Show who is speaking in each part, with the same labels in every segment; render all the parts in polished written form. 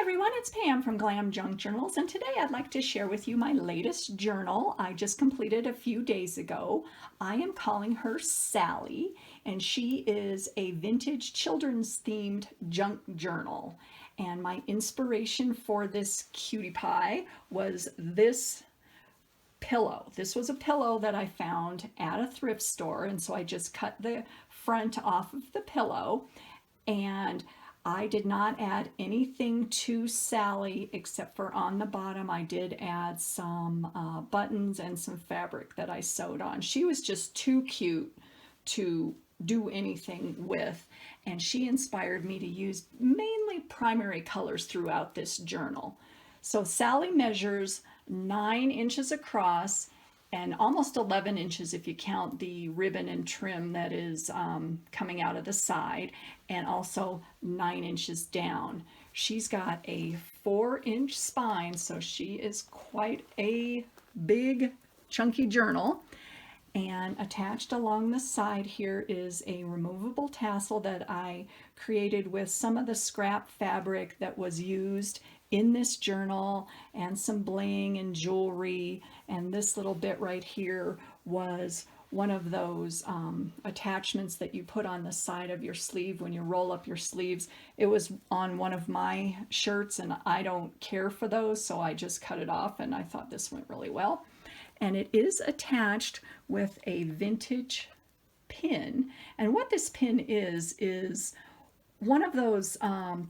Speaker 1: everyone, it's Pam from GlamJunkJournals, and today I'd like to share with you my latest journal I just completed a few days ago. I am calling her Sally, and she is a vintage children's themed junk journal. And my inspiration for this cutie pie was this pillow. This was a pillow that I found at a thrift store, and so I just cut the front off of the pillow, and I did not add anything to Sally except for on the bottom I did add some buttons and some fabric that I sewed on. She was just too cute to do anything with, and she inspired me to use mainly primary colors throughout this journal. So Sally measures 9 inches across and almost 11 inches if you count the ribbon and trim that is coming out of the side, and also 9 inches down. She's got a 4-inch spine, so she is quite a big chunky journal. And attached along the side here is a removable tassel that I created with some of the scrap fabric that was used in this journal, and some bling and jewelry. And this little bit right here was one of those attachments that you put on the side of your sleeve when you roll up your sleeves. It was on one of my shirts, and I don't care for those, so I just cut it off, and I thought this went really well. And it is attached with a vintage pin. And what this pin is one of those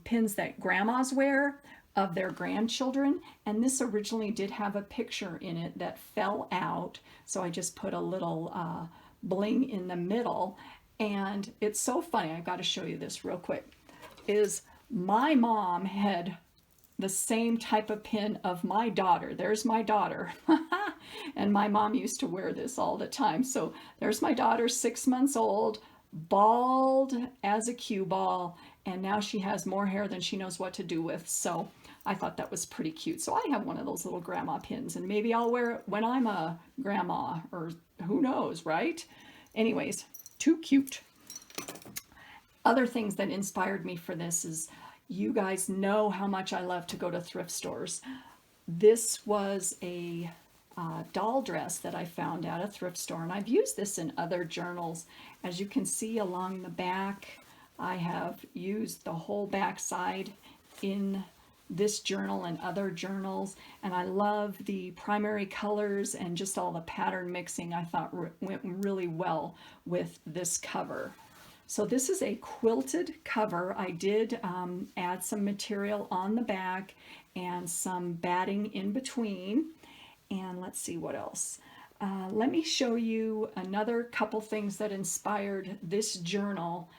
Speaker 1: pins that grandmas wear of their grandchildren, and this originally did have a picture in it that fell out, so I just put a little bling in the middle. And it's so funny, I've got to show you this real quick, is my mom had the same type of pin of my daughter. There's my daughter. And my mom used to wear this all the time. So there's my daughter, 6 months old, bald as a cue ball, and now she has more hair than she knows what to do with. So I thought that was pretty cute. So I have one of those little grandma pins, and maybe I'll wear it when I'm a grandma, or who knows, right? Anyways, too cute. Other things that inspired me for this is, you guys know how much I love to go to thrift stores. This was a doll dress that I found at a thrift store, and I've used this in other journals. As you can see along the back, I have used the whole back side in this journal and other journals, and I love the primary colors and just all the pattern mixing. I thought went really well with this cover. So this is a quilted cover. I did add some material on the back and some batting in between. And let's see what else. Let me show you another couple things that inspired this journal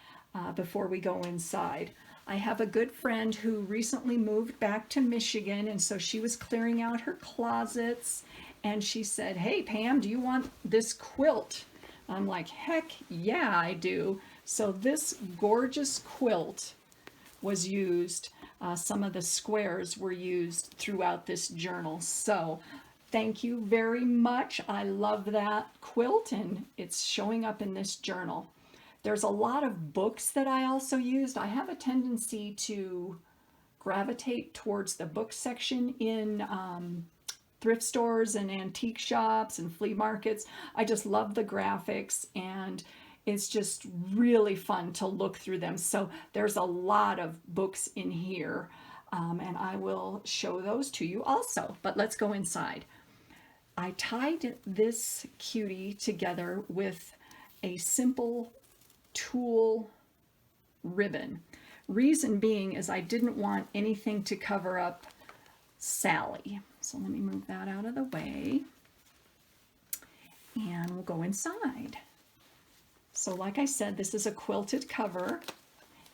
Speaker 1: before we go inside. I have a good friend who recently moved back to Michigan, and so she was clearing out her closets, and she said, "Hey Pam, do you want this quilt?" I'm like, heck yeah, I do. So this gorgeous quilt was used. Some of the squares were used throughout this journal. So thank you very much. I love that quilt, and it's showing up in this journal. There's a lot of books that I also used. I have a tendency to gravitate towards the book section in thrift stores and antique shops and flea markets. I just love the graphics, and it's just really fun to look through them. So there's a lot of books in here, and I will show those to you also. But let's go inside. I tied this cutie together with a simple tulle ribbon. Reason being is I didn't want anything to cover up Sally. So let me move that out of the way, and we'll go inside. So like I said, this is a quilted cover,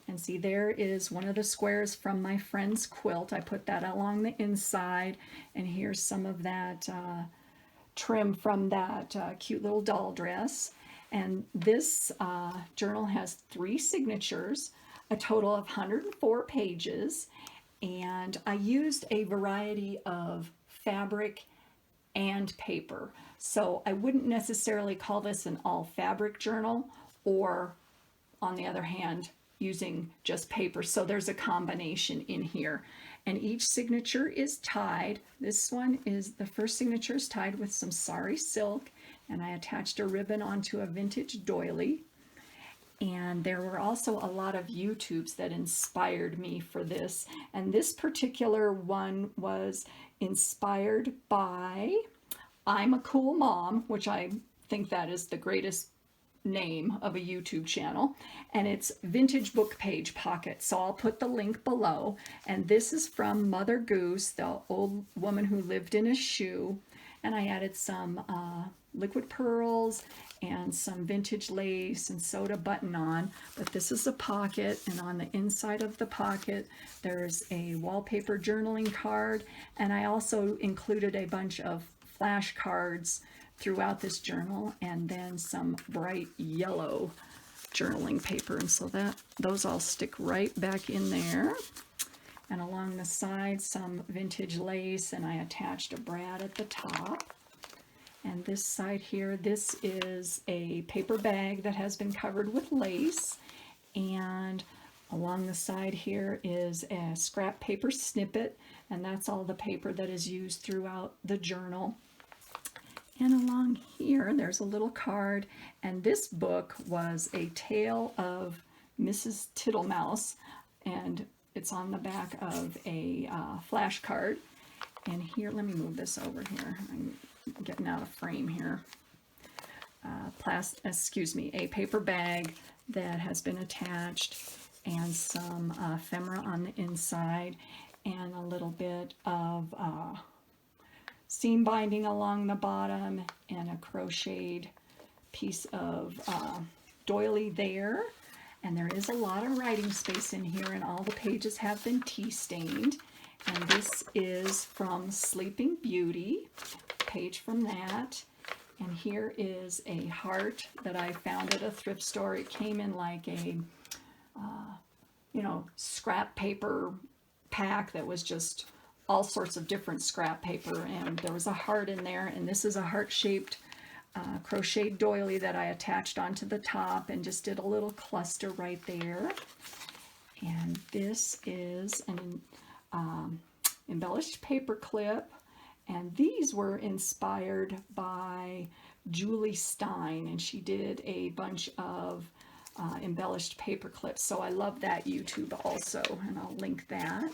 Speaker 1: and see, there is one of the squares from my friend's quilt. I put that along the inside, and here's some of that trim from that cute little doll dress. And this journal has 3 signatures, a total of 104 pages, and I used a variety of fabric and paper. So I wouldn't necessarily call this an all fabric journal, or on the other hand, using just paper. So there's a combination in here. and each signature is tied. This one is, the first signature is tied with some sari silk, and I attached a ribbon onto a vintage doily. And there were also a lot of YouTubes that inspired me for this. And this particular one was inspired by I'm a Cool Mom, which I think that is the greatest name of a YouTube channel, and it's Vintage Book Page Pocket. So I'll put the link below. And this is from Mother Goose, the old woman who lived in a shoe. And I added some liquid pearls and some vintage lace and sewed a button on. But this is a pocket, and on the inside of the pocket there's a wallpaper journaling card, and I also included a bunch of flashcards throughout this journal, and then some bright yellow journaling paper, and so that those all stick right back in there. And along the side some vintage lace, and I attached a brad at the top. And this side here, this is a paper bag that has been covered with lace, and along the side here is a scrap paper snippet, and that's all the paper that is used throughout the journal. And along here there's a little card, and this book was a tale of Mrs. Tittlemouse, and it's on the back of a flash card. And here, let me move this over here. I'm getting out of frame here. A paper bag that has been attached, and some ephemera on the inside, and a little bit of seam binding along the bottom, and a crocheted piece of doily there. And there is a lot of writing space in here, and all the pages have been tea stained. And this is from Sleeping Beauty, page from that. And here is a heart that I found at a thrift store. It came in like a scrap paper pack that was just all sorts of different scrap paper, and there was a heart in there. And this is a heart-shaped crocheted doily that I attached onto the top and just did a little cluster right there. And this is an embellished paper clip, and these were inspired by Julie Stein, and she did a bunch of embellished paper clips. So I love that YouTube also, and I'll link that.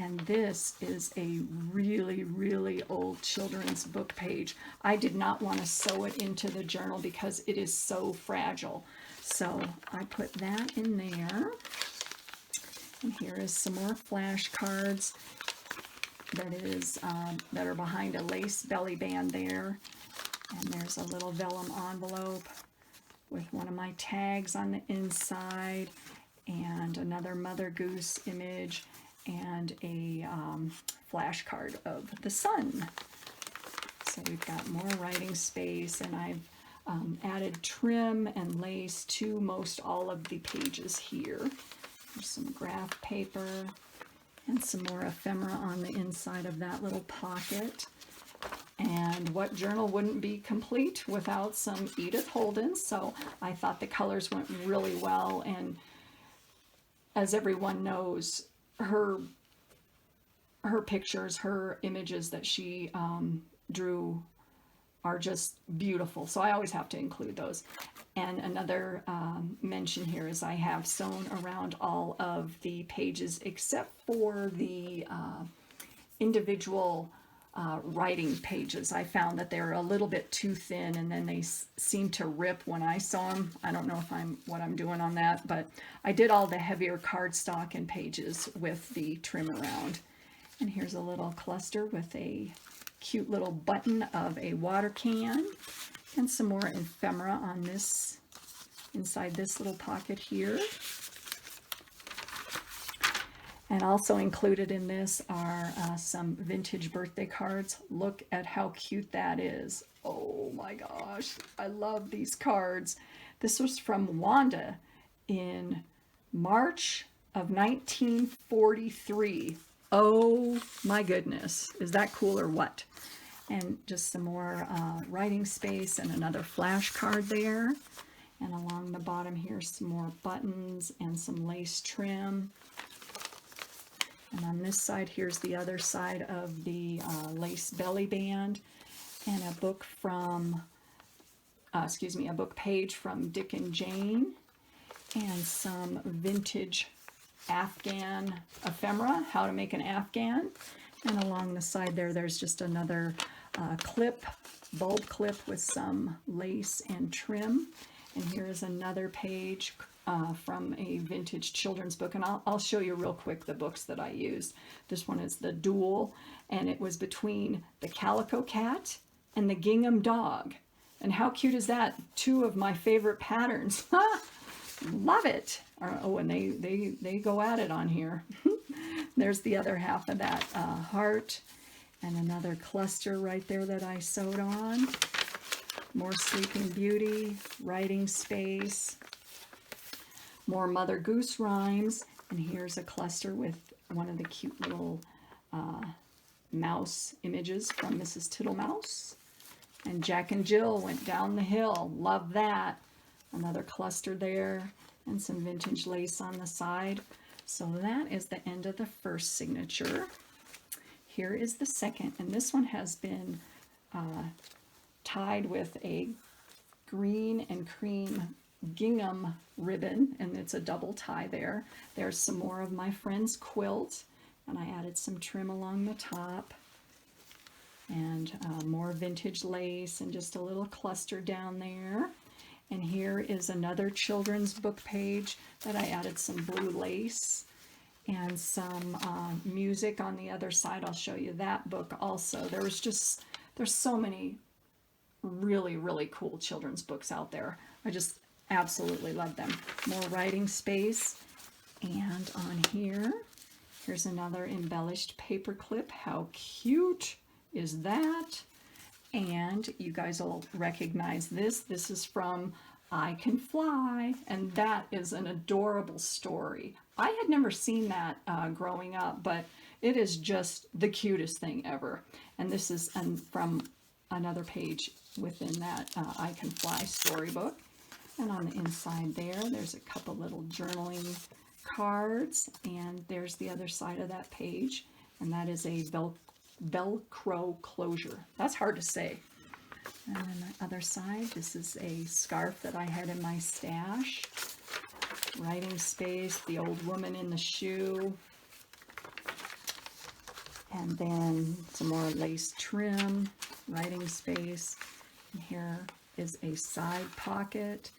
Speaker 1: And this is a really, really old children's book page. I did not want to sew it into the journal because it is so fragile. So I put that in there. And here is some more flashcards that are behind a lace belly band there. And there's a little vellum envelope with one of my tags on the inside, and another Mother Goose image, and a flashcard of the sun. So we've got more writing space, and I've added trim and lace to most all of the pages here. There's some graph paper and some more ephemera on the inside of that little pocket. And what journal wouldn't be complete without some Edith Holden? So I thought the colors went really well, and as everyone knows, her pictures, her images that she drew are just beautiful. So I always have to include those. And another mention here is I have sewn around all of the pages except for the individual writing pages. I found that they're a little bit too thin, and then they seem to rip when I sew them. I don't know if what I'm doing on that, but I did all the heavier cardstock and pages with the trim around. And here's a little cluster with a cute little button of a water can, and some more ephemera on this, inside this little pocket here. And also included in this are some vintage birthday cards. Look at how cute that is. Oh my gosh, I love these cards. This was from Wanda in March of 1943. Oh my goodness, is that cool or what? And just some more writing space and another flash card there. And along the bottom here, some more buttons and some lace trim. And on this side, here's the other side of the lace belly band, and a book from, a book page from Dick and Jane, and some vintage Afghan ephemera, how to make an Afghan. And along the side there, there's just another clip, bulb clip with some lace and trim. And here is another page from a vintage children's book. And I'll show you real quick the books that I used. This one is the Duel, and it was between the Calico Cat and the Gingham Dog. And how cute is that? Two of my favorite patterns. Love it. Oh, and they go at it on here. There's the other half of that heart, and another cluster right there that I sewed on. More Sleeping Beauty, writing space, more Mother Goose rhymes, and here's a cluster with one of the cute little mouse images from Mrs. Tittlemouse. And Jack and Jill went down the hill. Love that. Another cluster there, and some vintage lace on the side. So that is the end of the first signature. Here is the second, and this one has been tied with a green and cream gingham ribbon, and it's a double tie there. There's some more of my friend's quilt, and I added some trim along the top, and more vintage lace, and just a little cluster down there. And here is another children's book page that I added some blue lace and some music on the other side. I'll show you that book also. There's so many really, really cool children's books out there. I just absolutely love them. More writing space. And on here, here's another embellished paper clip. How cute is that? And you guys will recognize this. This is from I Can Fly, and that is an adorable story. I had never seen that growing up, but it is just the cutest thing ever. And this is from another page within that I Can Fly storybook. And on the inside there's a couple little journaling cards, and there's the other side of that page, and that is a Velcro closure. That's hard to say. And on the other side, this is a scarf that I had in my stash. Writing space, the old woman in the shoe. And then some more lace trim, writing space. And here is a side pocket.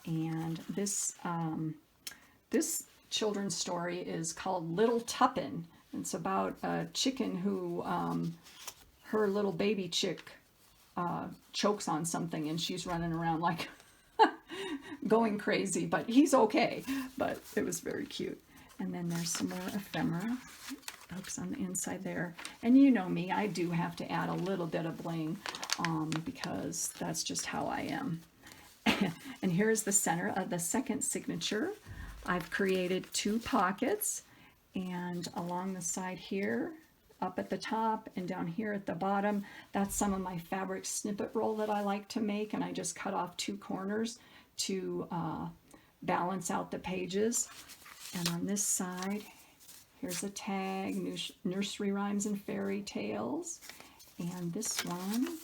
Speaker 1: And this children's story is called Little Tuppin. It's about a chicken who, her little baby chick chokes on something, and she's running around like going crazy, but he's okay. But it was very cute. And then there's some more ephemera hooks on the inside there. And you know me, I do have to add a little bit of bling because that's just how I am. And here's the center of the second signature. I've created two pockets, and along the side here, up at the top and down here at the bottom, that's some of my fabric snippet roll that I like to make, and I just cut off two corners to balance out the pages. And on this side, here's a tag, Nursery Rhymes and Fairy Tales. And this one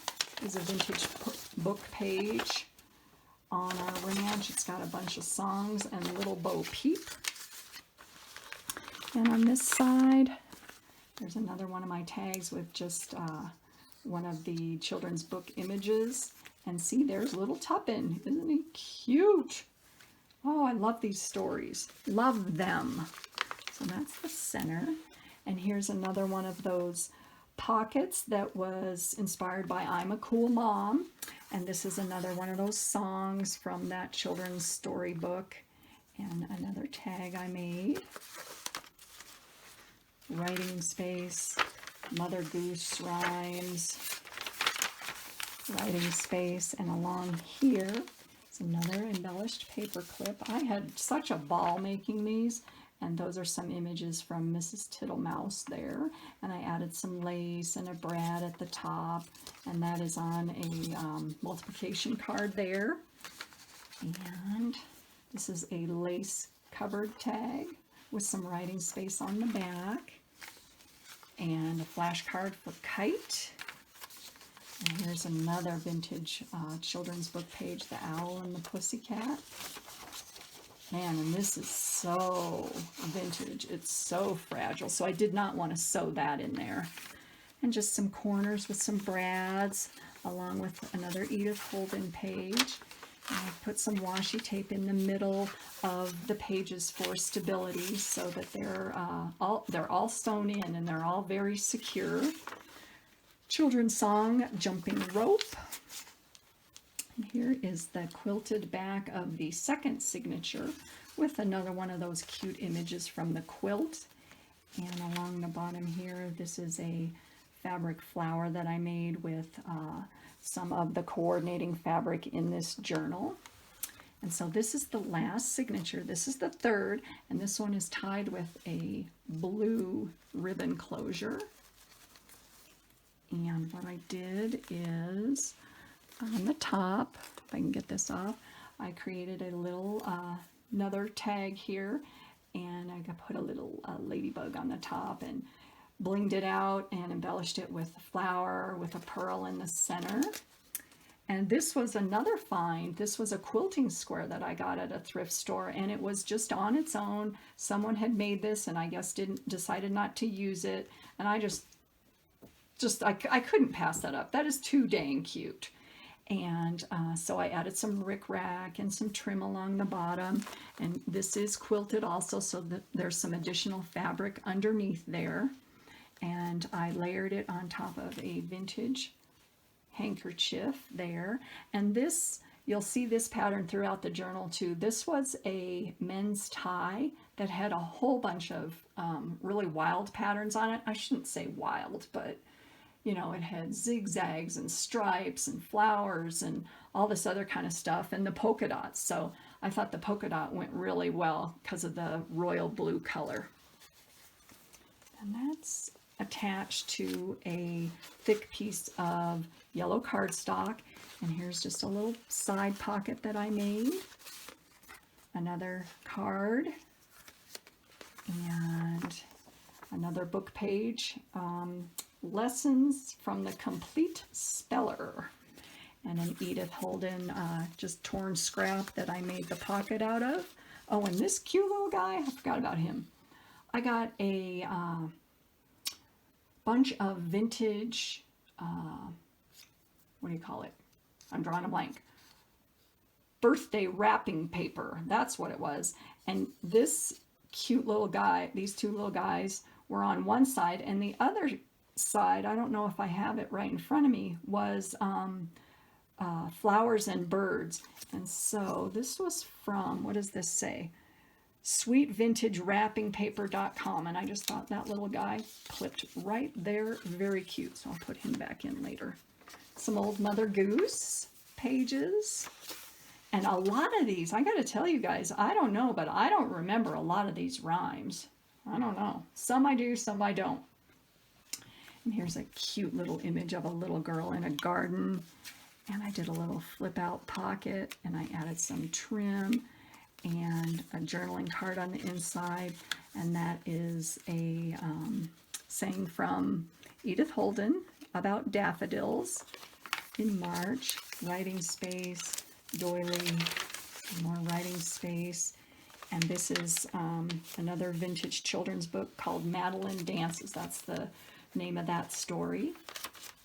Speaker 1: is a vintage book page on our ranch. It's got a bunch of songs and Little Bo Peep. And on this side, there's another one of my tags with just one of the children's book images. And see, there's Little Tuppin. Isn't he cute? Oh, I love these stories. Love them. So that's the center. And here's another one of those pockets that was inspired by I'm a Cool Mom. And this is another one of those songs from that children's storybook. And another tag I made. Writing space, Mother Goose rhymes, writing space, and along here is another embellished paper clip. I had such a ball making these, and those are some images from Mrs. Tittlemouse there. And I added some lace and a brad at the top, and that is on a multiplication card there. And this is a lace covered tag with some writing space on the back. and a flashcard for Kite. And here's another vintage children's book page, The Owl and the Pussycat. Man, and this is so vintage. It's so fragile. So I did not want to sew that in there. And just some corners with some brads, along with another Edith Holden page. And I put some washi tape in the middle of the pages for stability, so that they're all sewn in and they're all very secure. Children's song, Jumping Rope. And here is the quilted back of the second signature with another one of those cute images from the quilt. And along the bottom here, this is a fabric flower that I made with some of the coordinating fabric in this journal. And so this is the last signature. This is the third, and this one is tied with a blue ribbon closure. And what I did is, on the top, if I can get this off, I created a little another tag here, and I put a little ladybug on the top and blinged it out and embellished it with a flower with a pearl in the center. And this was another find. This was a quilting square that I got at a thrift store, and it was just on its own. Someone had made this, and I guess decided not to use it, and I I couldn't pass that up. That is too dang cute. And so I added some rickrack and some trim along the bottom, and this is quilted also, so that there's some additional fabric underneath there. And I layered it on top of a vintage handkerchief there. And this, you'll see this pattern throughout the journal too. This was a men's tie that had a whole bunch of really wild patterns on it. I shouldn't say wild, but you know, it had zigzags and stripes and flowers and all this other kind of stuff, and the polka dots. So I thought the polka dot went really well because of the royal blue color. And that's attached to a thick piece of yellow cardstock. And here's just a little side pocket that I made. Another card. And another book page. Lessons from the Complete Speller. And an Edith Holden just torn scrap that I made the pocket out of. Oh, and this cute little guy, I forgot about him. I got a bunch of vintage, what do you call it? I'm drawing a blank. Birthday wrapping paper, that's what it was. And this cute little guy, these two little guys were on one side, and the other side, I don't know if I have it right in front of me, was flowers and birds. And so this was from, what does this say? sweetvintagewrappingpaper.com, and I just thought that little guy clipped right there, very cute, so I'll put him back in later. Some old Mother Goose pages, and a lot of these, I gotta tell you guys, I don't know, but I don't remember a lot of these rhymes. I don't know, some I do, some I don't. And here's a cute little image of a little girl in a garden, and I did a little flip out pocket, and I added some trim and a journaling card on the inside, and that is a saying from Edith Holden about daffodils in March. Writing space, doily, more writing space, and this is another vintage children's book called Madeline Dances. That's the name of that story.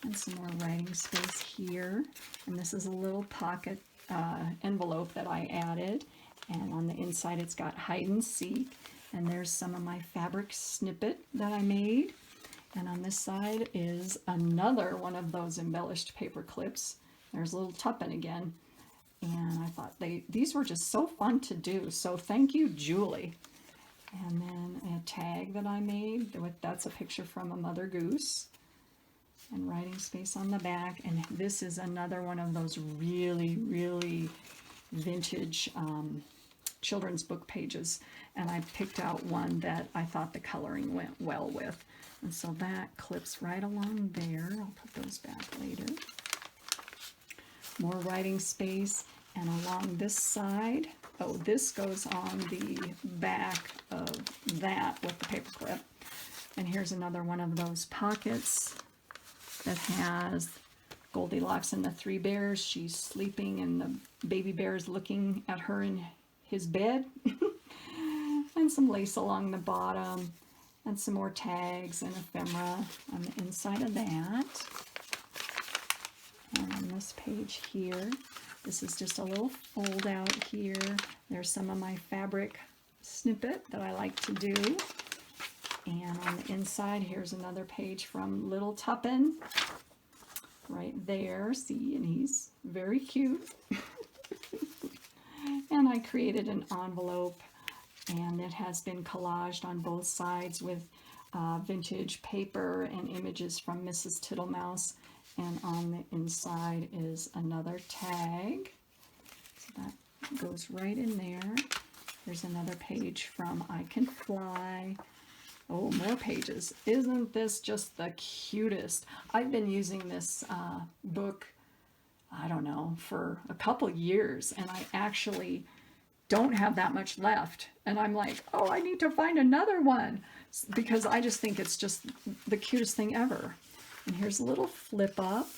Speaker 1: And some more writing space here, and this is a little pocket envelope that I added. And on the inside it's got hide and seek, and there's some of my fabric snippet that I made. And on this side is another one of those embellished paper clips. There's little Tuppen again, and I thought these were just so fun to do, so thank you, Julie. And then a tag that I made, that's a picture from a Mother Goose, and writing space on the back. And this is another one of those really, really vintage children's book pages, and I picked out one that I thought the coloring went well with, and so that clips right along there. I'll put those back later. More writing space, and along this side, oh, this goes on the back of that with the paper clip. And here's another one of those pockets that has Goldilocks and the three bears. She's sleeping and the baby bear is looking at her in his bed. And some lace along the bottom, and some more tags and ephemera on the inside of that. And on this page here, this is just a little fold out here. There's some of my fabric snippet that I like to do. And on the inside, here's another page from Little Tuppin. Right there, see, and he's very cute. And I created an envelope, and it has been collaged on both sides with vintage paper and images from Mrs. Tittlemouse. And on the inside is another tag. So that goes right in there. There's another page from I Can Fly. Oh, more pages. Isn't this just the cutest? I've been using this book, I don't know, for a couple years, and I actually don't have that much left. And I'm like, oh, I need to find another one, because I just think it's just the cutest thing ever. And here's a little flip up,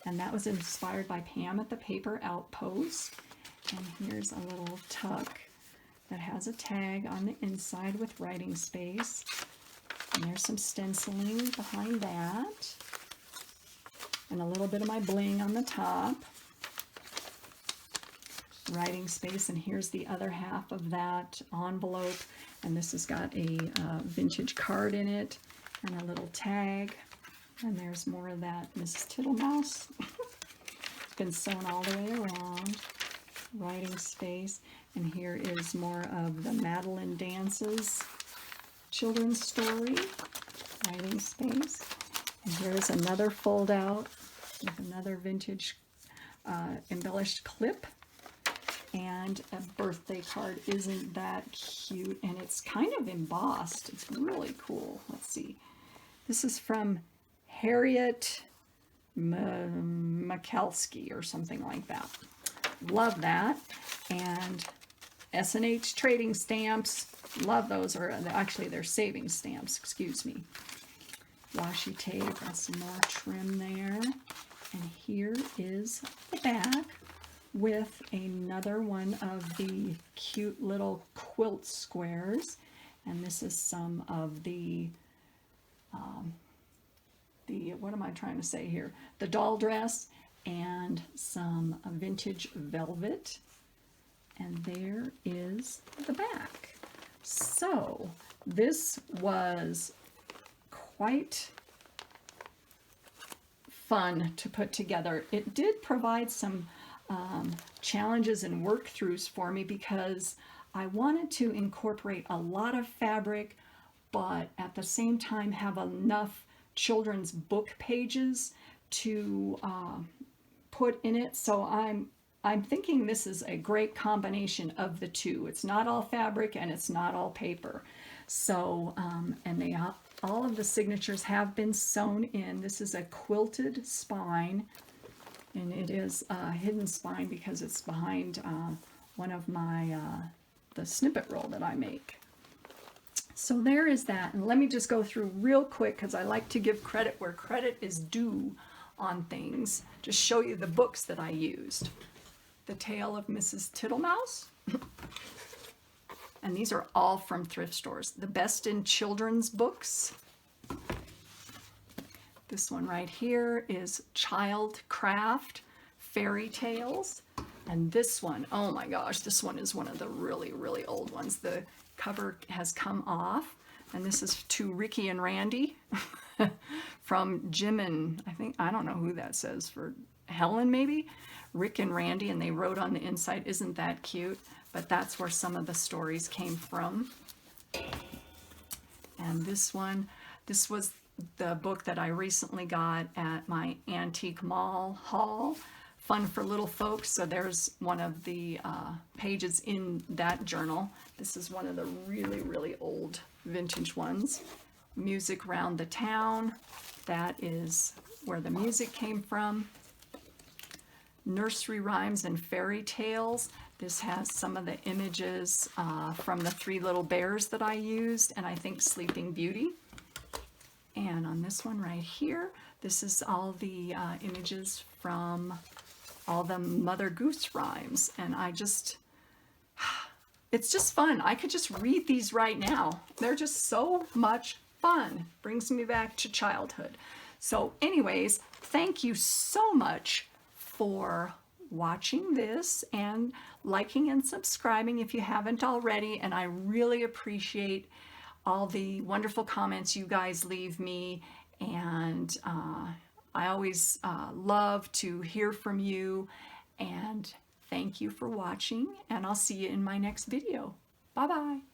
Speaker 1: and that was inspired by Pam at the Paper Outpost. And here's a little tuck that has a tag on the inside with writing space. And there's some stenciling behind that. And a little bit of my bling on the top. Writing space, and here's the other half of that envelope. And this has got a vintage card in it and a little tag. And there's more of that Mrs. Tittlemouse. It's been sewn all the way around. Writing space. And here is more of the Madeline Dances children's story. Writing space. And here's another fold out with another vintage embellished clip. And a birthday card. Isn't that cute? And it's kind of embossed. It's really cool. Let's see. This is from Harriet Mikulski or something like that. Love that. And S&H trading stamps. Love those. Or actually, they're saving stamps. Excuse me. Washi tape. And some more trim there. And here is the back with another one of the cute little quilt squares. And this is some of the what am I trying to say here? The doll dress and some vintage velvet. And there is the back. So this was quite fun to put together. It did provide some challenges and work-throughs for me because I wanted to incorporate a lot of fabric, but at the same time have enough children's book pages to put in it. So I'm thinking this is a great combination of the two. It's not all fabric and it's not all paper. So and they all of the signatures have been sewn in. This is a quilted spine, and it is a hidden spine because it's behind one of my the snippet roll that I make. So there is that. And let me just go through real quick because I like to give credit where credit is due on things. Just show you the books that I used. The Tale of Mrs. Tittlemouse. And these are all from thrift stores. The Best in Children's Books. This one right here is Child Craft Fairy Tales. And this one, oh my gosh, this one is one of the really, really old ones. The cover has come off, and this is to Ricky and Randy from Jim and I don't know who that says, for Helen maybe, Rick and Randy, and they wrote on the inside, isn't that cute? But that's where some of the stories came from. And this one, this was the book that I recently got at my antique mall haul. Fun for little folks. So there's one of the pages in that journal. This is one of the really, really old vintage ones. Music Round the Town. That is where the music came from. Nursery Rhymes and Fairy Tales. This has some of the images from the Three Little Bears that I used, and I think Sleeping Beauty. And on this one right here, this is all the images from all the Mother Goose rhymes. And it's just fun. I could just read these right now. They're just so much fun. Brings me back to childhood. So anyways, thank you so much for watching this and liking and subscribing if you haven't already. And I really appreciate all the wonderful comments you guys leave me. And I always love to hear from you. And thank you for watching, and I'll see you in my next video. Bye-bye.